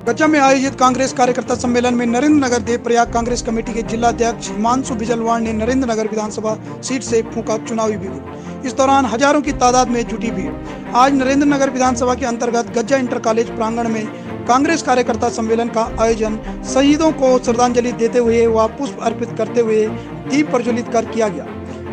गज्जा में आयोजित कांग्रेस कार्यकर्ता सम्मेलन में नरेंद्र नगर देवप्रयाग कांग्रेस कमेटी के जिलाध्यक्ष हिमांशु बिजलवाण ने नरेंद्र नगर विधानसभा सीट से फूंका चुनावी बिगुल। इस दौरान हजारों की तादाद में जुटी भीड़। आज नरेंद्र नगर विधानसभा के अंतर्गत गज्जा इंटर कॉलेज प्रांगण में कांग्रेस कार्यकर्ता सम्मेलन का आयोजन शहीदों को श्रद्धांजलि देते हुए व पुष्प अर्पित करते हुए दीप प्रज्वलित कर किया गया,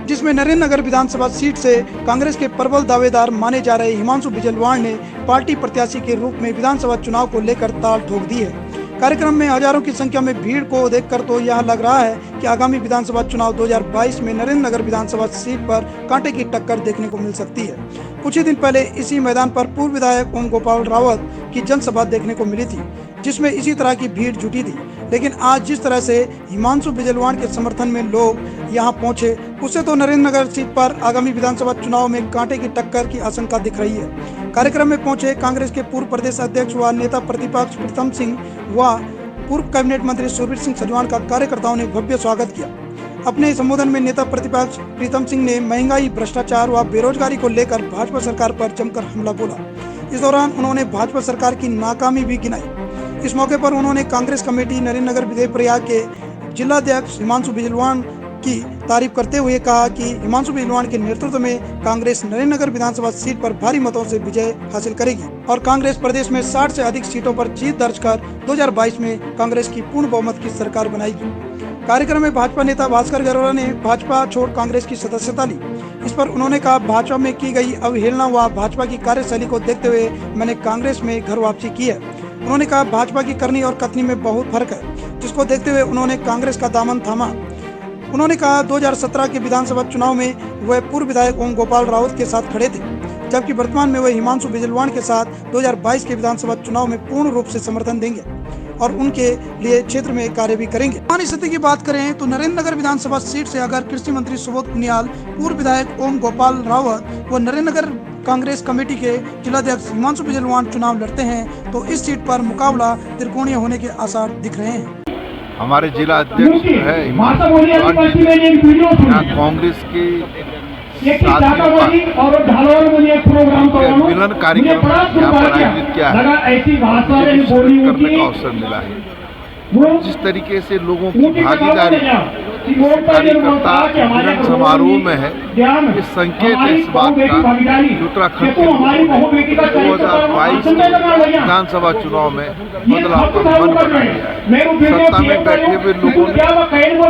जिसमें नरेंद्र नगर विधानसभा सीट से कांग्रेस के प्रबल दावेदार माने जा रहे हिमांशु बिजलवाण ने पार्टी प्रत्याशी के रूप में विधानसभा चुनाव को लेकर ताल ठोक दी है। कार्यक्रम में हजारों की संख्या में भीड़ को देखकर तो यह लग रहा है कि आगामी विधानसभा चुनाव 2022 में नरेंद्र नगर विधानसभा सीट पर कांटे की टक्कर देखने को मिल सकती है। कुछ ही दिन पहले इसी मैदान पर पूर्व विधायक ओम गोपाल रावत की जनसभा देखने को मिली थी, जिसमें इसी तरह की भीड़ जुटी थी। लेकिन आज जिस तरह से हिमांशु बिजलवाण के समर्थन में लोग यहां पहुंचे, उससे तो नरेंद्र नगर सीट पर आगामी विधानसभा चुनाव में कांटे की टक्कर की आशंका दिख रही है। कार्यक्रम में पहुंचे कांग्रेस के पूर्व प्रदेश अध्यक्ष व नेता प्रतिपक्ष प्रीतम सिंह व पूर्व कैबिनेट मंत्री सुरवीर सिंह सजवान का कार्यकर्ताओं ने भव्य स्वागत किया। अपने संबोधन में नेता प्रतिपक्ष प्रीतम सिंह ने महंगाई, भ्रष्टाचार व बेरोजगारी को लेकर भाजपा सरकार पर जमकर हमला बोला। इस दौरान उन्होंने भाजपा सरकार की नाकामी भी गिनाई। इस मौके पर उन्होंने कांग्रेस कमेटी नरेंद्र नगर देवप्रयाग के जिलाध्यक्ष हिमांशु बिजलवाण की तारीफ करते हुए कहा कि हिमांशु बिजलवाण के नेतृत्व में कांग्रेस नरेंद्र नगर विधानसभा सीट पर भारी मतों से विजय हासिल करेगी और कांग्रेस प्रदेश में 60 से अधिक सीटों पर जीत दर्ज कर 2022 में कांग्रेस की पूर्ण बहुमत की सरकार बनाएगी। कार्यक्रम में भाजपा नेता भास्कर गरोरा ने भाजपा छोड़ कांग्रेस की सदस्यता ली। इस पर उन्होंने कहा, भाजपा में की गई अवहेलना व भाजपा की कार्यशैली को देखते हुए मैंने कांग्रेस में घर वापसी की है। उन्होंने कहा, भाजपा की करनी और कथनी में बहुत फर्क है, जिसको देखते हुए उन्होंने कांग्रेस का दामन थामा। उन्होंने कहा, 2017 के विधानसभा चुनाव में वह पूर्व विधायक ओम गोपाल रावत के साथ खड़े थे, जबकि वर्तमान में वह हिमांशु बिजलवाण के साथ 2022 के विधानसभा चुनाव में पूर्ण रूप से समर्थन देंगे और उनके लिए क्षेत्र में कार्य भी करेंगे। वर्तमान स्थिति की बात करें तो नरेंद्र नगर विधानसभा सीट से अगर कृषि मंत्री सुबोध उनियाल, पूर्व विधायक ओम गोपाल रावत व नरेंद्र नगर कांग्रेस कमेटी के जिलाध्यक्ष हिमांशु बिजलवाण चुनाव लड़ते हैं तो इस सीट पर मुकाबला त्रिकोणीय होने के आसार दिख रहे हैं। हमारे जिला अध्यक्ष है हिमांशु कांग्रेस के मिलन कार्यक्रम यहाँ पर आयोजित किया है, करने का अवसर मिला है। जिस तरीके से लोगों की भागीदारी कार्यकर्ता मिलन समारोह में है, ये संकेत है इस बात का कि उत्तराखंड के लोगों ने 2022 के विधानसभा चुनाव में बदलाव का मन बना लिया है। सत्ता में बैठे हुए लोगों ने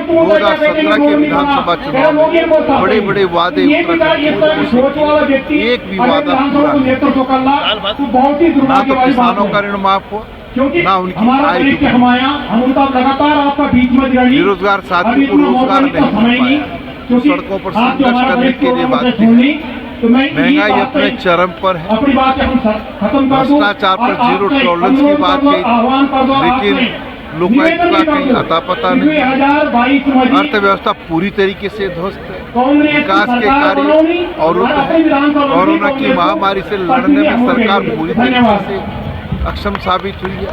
2017 के विधानसभा चुनाव में बड़े बड़े वादे उत्तराखंड के एक भी वादा पूरा नहीं, ना तो किसानों का ऋण माफ हुआ, ना उनकी आय, बेरोजगार साथियों को रोजगार नहीं मिल पाया, सड़कों पर संघर्ष करने के लिए बात की। महंगाई अपने चरम पर है, भ्रष्टाचार पर जीरो टॉलरेंस की बात कही, लेकिन लोकायुक्त का कहीं अता पता नहीं। अर्थव्यवस्था पूरी तरीके से ध्वस्त है, विकास के कार्य अवरुद्ध है। कोरोना की महामारी से लड़ने में सरकार पूरी तरीके से अक्षम साबित हुई है।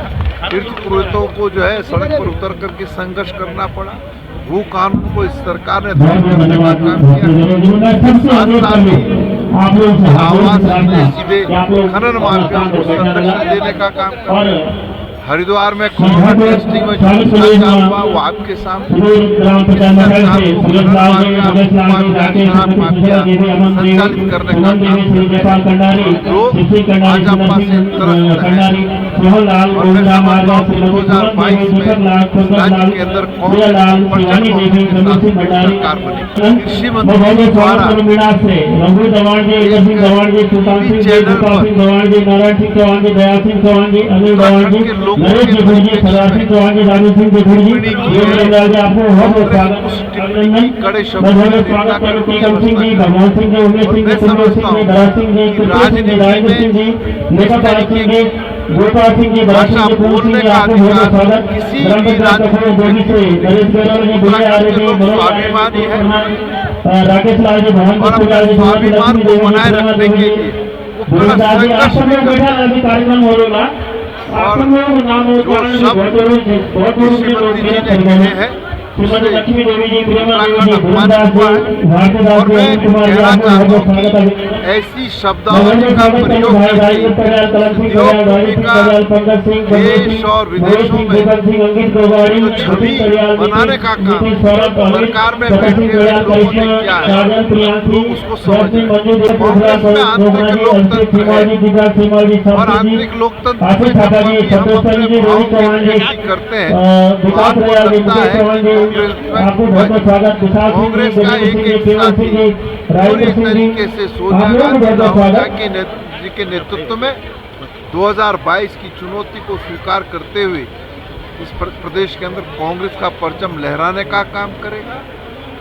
तीर्थ पुरोहितों को जो है सड़क पर उतर करके संघर्ष करना पड़ा। भू कानून को इस सरकार ने करने का काम किया, आवास सीधे खनन माफियाओं को संरक्षण देने का काम किया। हरिद्वार में कोरोना टेस्टिंग में जो भ्रष्टाचार हुआ वो आपके सामने, संचालित करने का काम लोग भाजपा से तरफ है। 2022 में राज्य के अंदर सरकार बनी। कृषि मंत्री द्वारा कड़े शब्दों में भाषा बोलने का अधिकार किसी भी स्वाभिमानी है और स्वाभिमान को बनाए रखने के लिए संघर्ष और जो शब्द कृषि मंत्री जी ने कहे हैं उससे उत्तराखंड अपमानित हुआ है। और मैं कहना चाहता हूँ कि ऐसी शब्दावली का प्रयोग करके देश और विदेशों में जो छवि बनाने का काम सरकार में बैठे हुए लोगों ने किया है, लोग उसको समझ रहे हैं। कांग्रेस में आंतरिक लोकतंत्र है और आंतरिक लोकतंत्र में जब हम अपने भाव की अभिव्यक्ति करते हैं तो आपको लगता है कि कांग्रेस का एक साथी पूरी तरीके से सोनिया गांधी राहुल गांधी के नेतृत्व में 2022 की चुनौती को स्वीकार करते हुए इस प्रदेश के अंदर कांग्रेस का परचम लहराने का काम करेगा।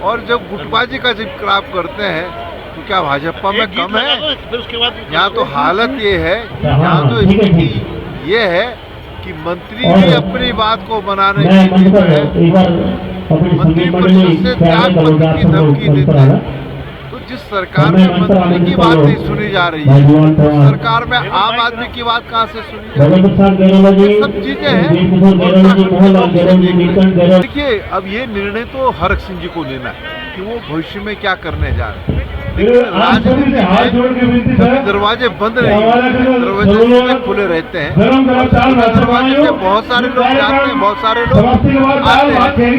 और जब गुटबाजी का जिक्र आप करते हैं तो क्या भाजपा में कम है? यहाँ तो हालत ये है, यहाँ तो स्थिति ये है कि मंत्री भी अपनी बात को बनाने की जिद है, मंत्रिपरिषद से त्याग पत्र की धमकी देते हैं। तो जिस सरकार में मंत्री की बात नहीं सुनी जा रही है, उस सरकार में आम आदमी की बात कहाँ से सुनी जा रही है? ये सब चीजें हैं। देखिए, अब ये निर्णय तो हरक सिंह जी को लेना है कि वो भविष्य में क्या करने जा रहे हैं। राजनीति में दरवाजे बंद नहीं होते, दरवाजे खुले रहते हैं। दरवाजे से बहुत सारे लोग जाते हैं, बहुत सारे लोग आते हैं।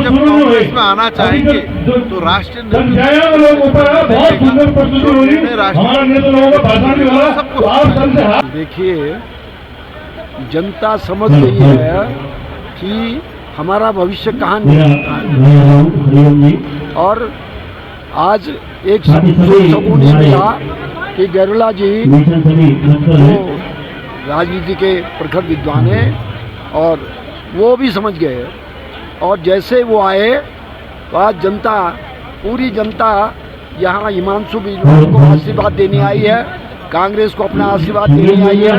जब कांग्रेस में आना चाहेंगे तो राष्ट्रीय देखिए, जनता समझ गई है कि हमारा भविष्य कहाँ नहीं। और आज एक सबूत मिला कि गैरोला जी वो राजनीति के प्रखर विद्वान हैं और वो भी समझ गए। और जैसे वो आए तो आज जनता, पूरी जनता यहाँ हिमांशु बिजलानी को आशीर्वाद देने आई है, कांग्रेस को अपना आशीर्वाद देने आई है।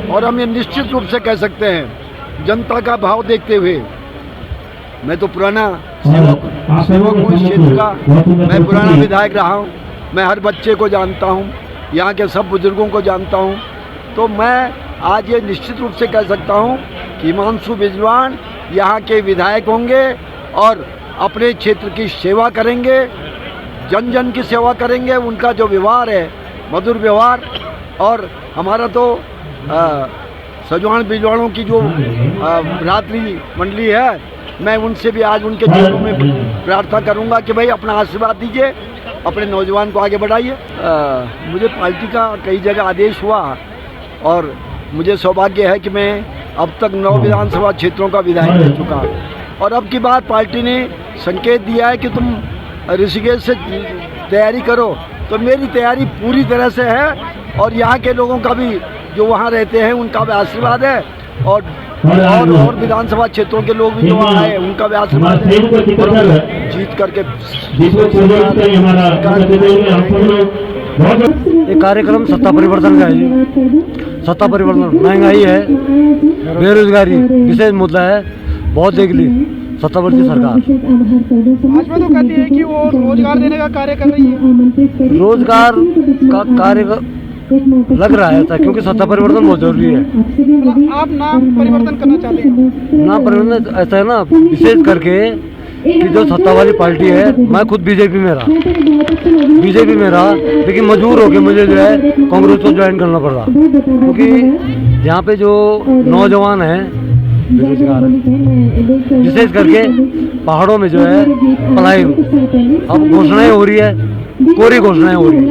और हम ये निश्चित रूप से कह सकते हैं, जनता का भाव देखते हुए, मैं तो पुराना सेवक हूँ इस क्षेत्र का, मैं पुराना विधायक रहा हूँ, मैं हर बच्चे को जानता हूँ, यहाँ के सब बुजुर्गों को जानता हूँ। तो मैं आज ये निश्चित रूप से कह सकता हूँ कि हिमांशु बिजलान यहाँ के विधायक होंगे और अपने क्षेत्र की सेवा करेंगे, जन जन की सेवा करेंगे। उनका जो व्यवहार है, मधुर व्यवहार, और हमारा तो सजवान बिजवाड़ों की जो भ्रातृ मंडली है, मैं उनसे भी आज उनके चरणों में प्रार्थना करूंगा कि भाई अपना आशीर्वाद दीजिए, अपने नौजवान को आगे बढ़ाइए। मुझे पार्टी का कई जगह आदेश हुआ और मुझे सौभाग्य है कि मैं अब तक 9 विधानसभा क्षेत्रों का विधायक रह चुका। और अब की बात पार्टी ने संकेत दिया है कि तुम ऋषिकेश से तैयारी करो, तो मेरी तैयारी पूरी तरह से है। और यहाँ के लोगों का भी, जो वहाँ रहते हैं, उनका भी आशीर्वाद है। और विधानसभा क्षेत्रों के लोग भी जो आए, उनका भी आशीर्वाद है। जीत करके एक कार्यक्रम सत्ता परिवर्तन का है जी। सत्ता परिवर्तन, महंगाई है, बेरोजगारी विशेष मुद्दा है, बहुत देख ली सत्तावर्ती सरकार। भाजपा तो कहती है कि वो रोजगार देने का कार्य कर रही है। रोजगार का कार्य लग रहा है, क्योंकि सत्ता परिवर्तन बहुत जरूरी है। आप नाम परिवर्तन करना चाहते हैं? नाम परिवर्तन ऐसा है ना, विशेष करके कि जो सत्ता वाली पार्टी है, मैं खुद बीजेपी में रहा, लेकिन मजबूर होकर मुझे जो है कांग्रेस को ज्वाइन करना पड़ रहा, क्योंकि यहाँ पे जो नौजवान हैं बेरोजगार है, विशेष करके पहाड़ों में जो है पढ़ाई, अब घोषणाएं हो रही है, कोरी घोषणाएं हो रही है।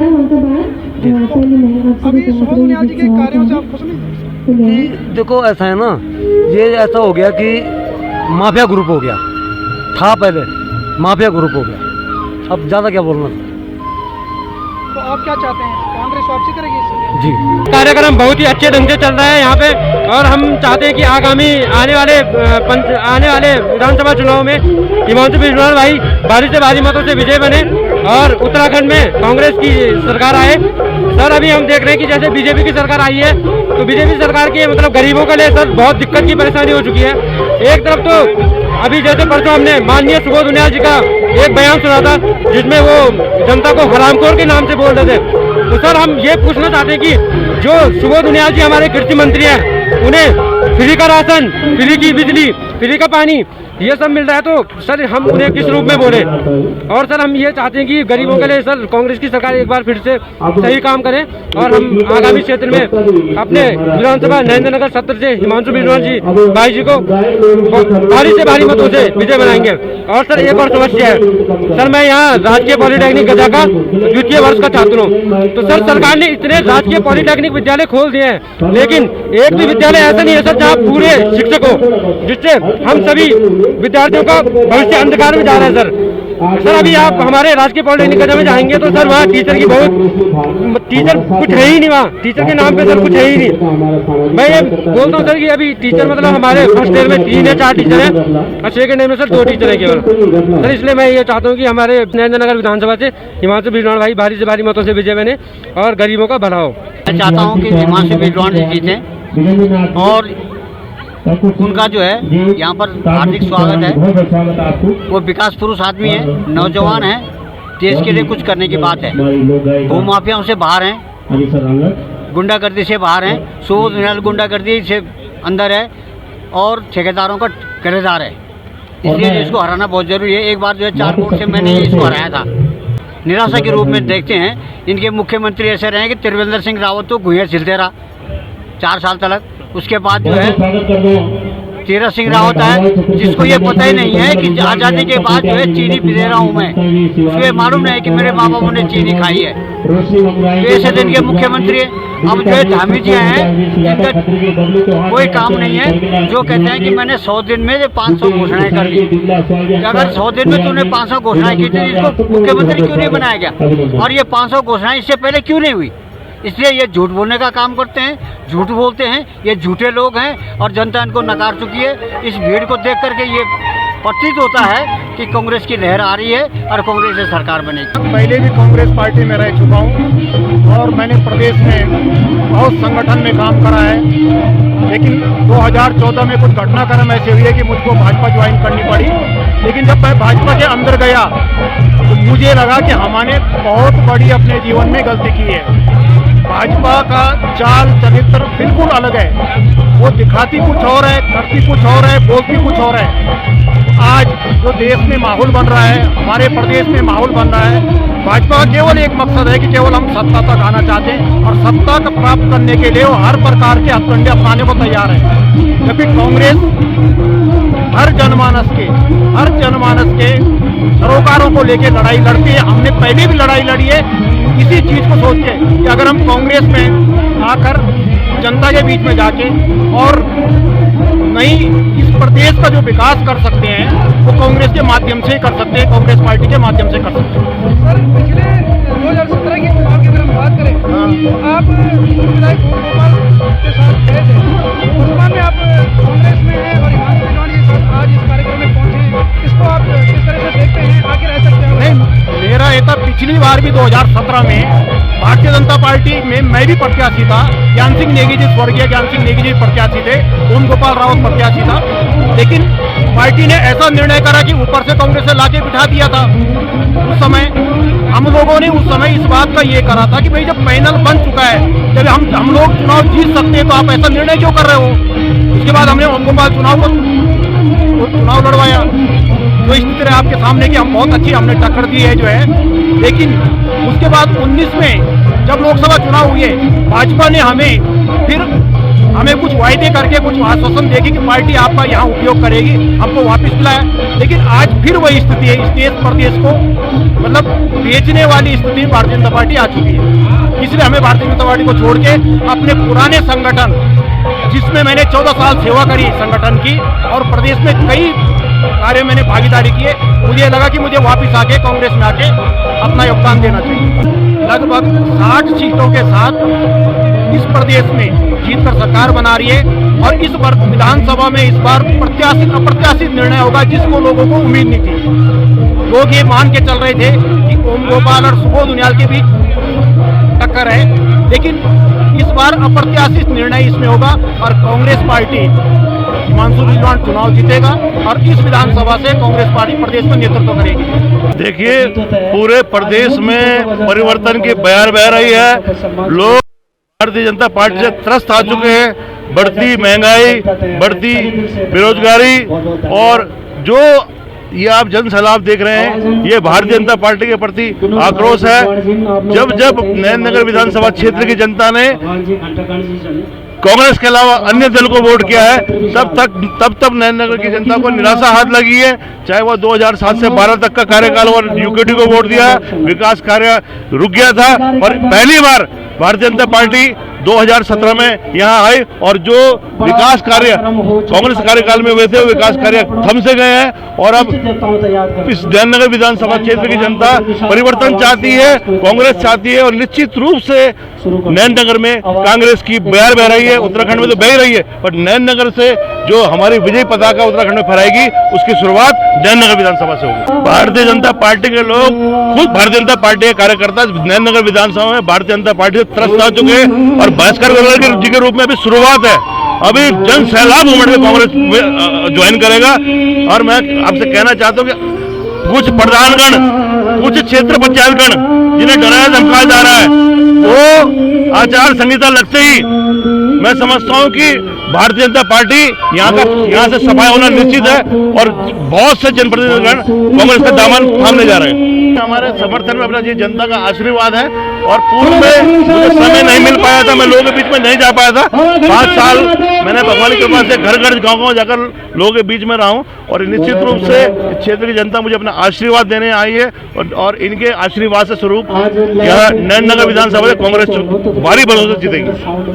अभी सुबोध उनियाल जी के कार्यों से आप खुश नहीं? देखो, ऐसा है ना, ये ऐसा हो गया कि माफिया ग्रुप हो गया था, पहले माफिया ग्रुप हो गया, अब ज्यादा क्या बोलना। तो आप क्या चाहते हैं, कांग्रेस वापसी करेगी इससे? जी, कार्यक्रम बहुत ही अच्छे ढंग से चल रहा है यहाँ पे, और हम चाहते हैं कि आगामी आने वाले विधानसभा चुनाव में हिमांशु बिजलान भाई भारी से भारी मतों से विजय बने और उत्तराखंड में कांग्रेस की सरकार आए। सर, अभी हम देख रहे हैं कि जैसे बीजेपी की सरकार आई है, तो बीजेपी सरकार की मतलब गरीबों के लिए सर बहुत दिक्कत की परेशानी हो चुकी है। एक तरफ तो अभी जैसे परसों हमने माननीय सुबोध उनियाल जी का एक बयान सुना था, जिसमें वो जनता को हरामखोर के नाम से बोल रहे थे। तो सर, हम ये पूछना चाहते हैं कि जो सुबोध उनियाल जी हमारे कृषि मंत्री हैं, उन्हें फ्री का राशन, फ्री की बिजली फ्री का पानी, ये सब मिल रहा है, तो सर हम उन्हें किस रूप में बोले। और सर हम ये चाहते हैं कि गरीबों के लिए सर कांग्रेस की सरकार एक बार फिर से सही काम करे और हम आगामी क्षेत्र में अपने विधानसभा नरेंद्र नगर सत्र से हिमांशु बिजलाल जी भाई जी को भारी से भारी मतों से विजय बनाएंगे। और सर एक और समस्या है सर, मैं यहाँ राजकीय पॉलिटेक्निक गजा का द्वितीय वर्ष का छात्र हूँ। तो सर सरकार ने इतने राजकीय पॉलिटेक्निक विद्यालय खोल दिए हैं, लेकिन एक भी विद्यालय ऐसा नहीं है सर जहाँ पूरे शिक्षक हो, जिससे हम सभी विद्यार्थियों का भविष्य अंधकार में जा रहा है। सर अभी आप हमारे राजकीय पॉलिटेक्निक गजा में जाएंगे तो सर वहाँ टीचर की बहुत टीचर कुछ है ही नहीं, वहाँ टीचर के नाम पे सर कुछ है ही नहीं। मैं ये बोलता हूँ सर कि अभी टीचर मतलब हमारे फर्स्ट ईयर में 3 या 4 टीचर हैं और सेकेंड ईयर में सर 2 टीचर है केवल। सर इसलिए मैं ये चाहता हूँ कि हमारे नरेंद्र नगर विधानसभा से हिमांशु बिजलाल भाई भारी से भारी मतों से विजय बने और गरीबों का भला हो। मैं चाहता हूँ कि हिमांशु बिजलाल जी जीते और उनका जो है यहाँ पर हार्दिक स्वागत है। वो विकास पुरुष आदमी है, नौजवान है, देश के लिए कुछ करने की बात है। भू माफियाओं से बाहर हैं, गुंडागर्दी से बाहर हैं, सुबोध उनियाल गुंडागर्दी से अंदर है और ठेकेदारों का किरदार है, इसलिए इसको हराना बहुत जरूरी है। एक बार जो है 4 वोट से मैंने इसको हराया था। निराशा के रूप में देखते हैं, इनके मुख्यमंत्री ऐसे रहे कि त्रिवेंद्र सिंह रावत तो घुइयाँ छिलते रहा 4 साल तक। उसके बाद जो है तीरथ सिंह रावत है, जिसको ये पता ही नहीं है कि आज़ादी के बाद जो है चीनी पी रहा हूँ मैं, उसको ये मालूम नहीं कि मेरे माँ बापों ने चीनी खाई है। तो ऐसे दिन के मुख्यमंत्री अब जो है धामी जी हैं, जिनका कोई काम नहीं है, जो कहते हैं कि मैंने 100 दिन में 500 घोषणाएं कर दी। अगर 100 दिन में तूने 500 घोषणाएं की थी, इसको मुख्यमंत्री क्यों नहीं बनाया गया? और ये 500 घोषणाएं इससे पहले क्यों नहीं हुई? इसलिए ये झूठ बोलने का काम करते हैं, झूठ बोलते हैं, ये झूठे लोग हैं और जनता इनको नकार चुकी है। इस भीड़ को देख करके ये प्रतीत होता है कि कांग्रेस की लहर आ रही है और कांग्रेस से सरकार बनेगी। पहले भी कांग्रेस पार्टी में रह चुका हूँ और मैंने प्रदेश में बहुत संगठन में काम करा है, लेकिन 2014 में कुछ घटनाक्रम ऐसे हुए कि मुझको भाजपा ज्वाइन करनी पड़ी। लेकिन जब मैं भाजपा के अंदर गया तो मुझे लगा कि हमने बहुत बड़ी अपने जीवन में गलती की है। भाजपा का चाल चरित्र बिल्कुल अलग है, वो दिखाती कुछ और है, करती कुछ और है, बोलती कुछ और है। आज जो देश में माहौल बन रहा है, हमारे प्रदेश में माहौल बन रहा है, भाजपा का केवल एक मकसद है कि केवल हम सत्ता तक आना चाहते हैं और सत्ता को प्राप्त करने के लिए वो हर प्रकार के हथकंडे अपनाने को तैयार है। जबकि कांग्रेस हर जनमानस के सरोकारों को लेकर लड़ाई लड़ती है। हमने पहले भी लड़ाई लड़ी है इसी चीज को सोच के कि अगर हम कांग्रेस में आकर जनता के बीच में जाके और नई इस प्रदेश का जो विकास कर सकते हैं वो कांग्रेस के माध्यम से ही कर सकते हैं, कांग्रेस पार्टी के माध्यम से कर सकते हैं। सर पिछले 2017 की चुनाव की अगर हम बात करें तो आप विधायक गोपाल के साथ गए थे, वर्तमान में आप कांग्रेस में हैं और हिमांशु बिजलाल के साथ आज इस कार्यक्रम में पहुंचे हैं, इसको आप किस तरह से देखते हैं, आगे रह सकते हैं? नहीं, मेरा ये था पिछली बार भी 2017 में भारतीय जनता पार्टी में मैं भी प्रत्याशी था। ज्ञान सिंह नेगी जी, स्वर्गीय ज्ञान सिंह नेगी जी प्रत्याशी थे, ओम गोपाल रावत प्रत्याशी था। लेकिन पार्टी ने ऐसा निर्णय करा कि ऊपर से कांग्रेस से लाके बिठा दिया था। उस समय हम लोगों ने इस बात का ये करा था कि भाई जब पैनल बन चुका है, जब हम लोग चुनाव जीत सकते हैं तो आप ऐसा निर्णय क्यों कर रहे हो? उसके बाद हमने ओम गोपाल चुनाव लड़वाया। जो स्थिति है आपके सामने की हम बहुत अच्छी हमने टक्कर दी है जो है। लेकिन उसके बाद 19 में जब लोकसभा चुनाव हुए, भाजपा ने हमें कुछ वायदे करके कुछ आश्वासन देगी कि पार्टी आपका यहाँ उपयोग करेगी, हमको वापस बुलाया। लेकिन आज फिर वही स्थिति है, इस देश प्रदेश को मतलब बेचने वाली स्थिति में भारतीय जनता पार्टी आ चुकी है। इसलिए हमें भारतीय जनता पार्टी को छोड़ के अपने पुराने संगठन, जिसमें मैंने 14 साल सेवा करी संगठन की और प्रदेश में कई कार्य मैंने भागीदारी की है, मुझे लगा कि मुझे वापस आके कांग्रेस में आके अपना योगदान देना चाहिए। लगभग 60 सीटों के साथ इस प्रदेश में जीतकर सरकार बना रही है और इस बार विधानसभा में इस बार अप्रत्याशित निर्णय होगा जिसको लोगों को उम्मीद नहीं थी। लोग ये मान के चल रहे थे कि ओम गोपाल और सुबोध उनियाल के बीच टक्कर है, लेकिन इस बार अप्रत्याशित निर्णय इसमें होगा और कांग्रेस पार्टी हिमांशु बिजलाल चुनाव जीतेगा और इस विधानसभा से कांग्रेस पार्टी प्रदेश में नेतृत्व करेगी। देखिए, पूरे प्रदेश में परिवर्तन की बयार बह रही है। लोग भारतीय जनता पार्टी से त्रस्त आ चुके हैं। बढ़ती महंगाई, बढ़ती बेरोजगारी और जो ये आप जन सैलाब देख रहे हैं, ये भारतीय जनता पार्टी के प्रति आक्रोश है। जब जब नरेंद्र नगर विधानसभा क्षेत्र की जनता ने कांग्रेस के अलावा अन्य दल को वोट किया है, तब नरेंद्र नगर की जनता को निराशा हाथ लगी है। चाहे वो 2007 से 12 तक का कार्यकाल और यूकेडी को वोट दिया, विकास कार्य रुक गया था। और पहली बार भारतीय जनता पार्टी 2017 में यहाँ आई और जो विकास कार्य कांग्रेस कार्यकाल में हुए थे, वो विकास कार्य थम से गए हैं। और अब इस नगर विधानसभा क्षेत्र की जनता परिवर्तन चाहती है, कांग्रेस चाहती है और निश्चित रूप से नगर में कांग्रेस की बयार बह रही है। उत्तराखंड में तो बह रही है, पर नगर से जो हमारी विजय पताका उत्तराखंड में फहराएगी, उसकी शुरुआत नगर विधानसभा से होगी। भारतीय जनता पार्टी के लोग, खुद भारतीय जनता पार्टी के कार्यकर्ता नगर विधानसभा में भारतीय जनता पार्टी से त्रस्त आ चुके हैं और बहिष्कार जी के रूप में अभी शुरुआत है। अभी जन सैलाब उमड़ के कांग्रेस ज्वाइन करेगा। और मैं आपसे कहना चाहता हूँ कि कुछ प्रधानगण, कुछ क्षेत्र पंचायतगण जिन्हें डराया धमकाया जा रहा है, वो आचार संहिता लगते ही मैं समझता हूँ कि भारतीय जनता पार्टी यहाँ से सफाई होना निश्चित है और बहुत से जनप्रतिनिधिगण कांग्रेस का दामन थामने जा रहे हैं। हमारे समर्थन में अपना ये जनता का आशीर्वाद है। और पूर्व में मुझे समय नहीं मिल पाया था, मैं लोगों के बीच में नहीं जा पाया था। 5 साल मैंने भगवान की कृपा से घर घर गाँव जाकर लोगों के बीच में रहा हूँ और निश्चित रूप से इस क्षेत्र की जनता मुझे अपना आशीर्वाद देने आई है और इनके आशीर्वाद से स्वरूप यह नगर विधानसभा से कांग्रेस भारी बलों से जीतेगी।